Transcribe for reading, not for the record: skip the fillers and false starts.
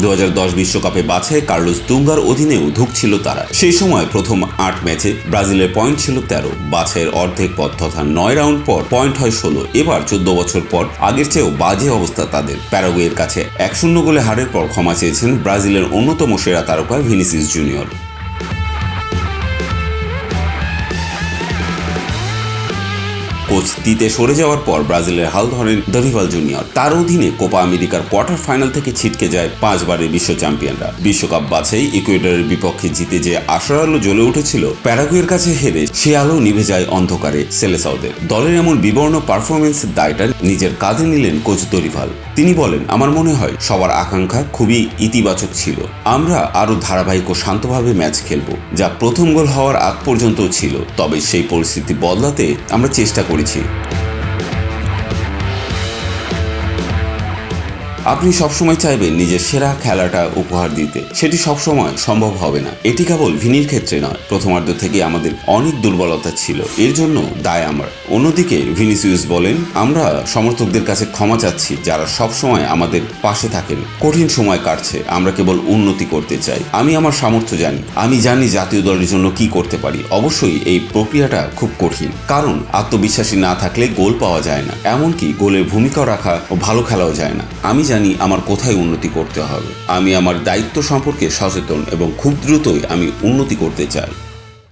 2010 বিশ্বকাপে বাছাই কার্লোস দুঙ্গার অধীনেও ধুঁকছিল তারা। সেই সময় প্রথম 8 ম্যাচে ব্রাজিলের পয়েন্ট ছিল 13। বাছাইয়ের অর্ধেক পথ তথা 9 রাউন্ড পর পয়েন্ট হয় 16। এবার 14 বছর পর আগের চেয়েও বাজে অবস্থা তাদের। প্যারাগুয়ের কাছে 1-0 গোলে হারের পর ক্ষমা চেয়েছেন ব্রাজিলের অন্যতম সেরা তারকা ভিনিসিয়াস জুনিয়র। কোচ তিতে সরে যাওয়ার পর ব্রাজিলের হাল ধরেন দরিভাল জুনিয়র। তার অধীনে কোপা আমেরিকার কোয়ার্টার ফাইনাল থেকে ছিটকে যায় 5 বারের বিশ্ব চ্যাম্পিয়নরা। বিশ্বকাপ বাছাই ইকুয়েডরের বিপক্ষে জিতে যে আশার আলো জ্বলে উঠেছিল, প্যারাগুয়ের কাছে হেরে সে আলো নিভে যায় অন্ধকারে সেলেসাওদের। দলের এমন বিবর্ণ পারফরমেন্সের দায়টা নিজের কাঁধে নিলেন কোচ দরিভাল। তিনি বলেন, আমার মনে হয় সবার আকাঙ্ক্ষা খুবই ইতিবাচক ছিল। আমরা আরো ধারাবাহিক ও শান্তভাবে ম্যাচ খেলব, যা প্রথম গোল হওয়ার আগ পর্যন্ত ছিল। তবে সেই পরিস্থিতি বদলাতে আমরা চেষ্টা করেছি। আপনি সবসময় চাইবেন নিজের সেরা খেলাটা উপহার দিতে, সেটি সবসময় সম্ভব হবে না। এটি কেবল ভিনির ক্ষেত্রে নয়, প্রথমার্ধ থেকে আমাদের অনেক দুর্বলতা ছিল, এর জন্য দায় আমার। অন্যদিকে ভিনিসিয়াস বলেন, আমরা সমর্থকদের কাছে ক্ষমা চাচ্ছি যারা সবসময় আমাদের পাশে থাকেন। কঠিন সময় কাটছে, আমরা কেবল উন্নতি করতে চাই। আমি আমার সামর্থ্য জানি, আমি জানি জাতীয় দলের জন্য কি করতে পারি। অবশ্যই এই প্রক্রিয়াটা খুব কঠিন, কারণ আত্মবিশ্বাসী না থাকলে গোল পাওয়া যায় না, এমনকি গোলের ভূমিকাও রাখা ও ভালো খেলাও যায় না। আমি জানি আমার কোথায় উন্নতি করতে হবে। আমি আমার দায়িত্ব সম্পর্কে সচেতন এবং খুব দ্রুতই আমি উন্নতি করতে চাই।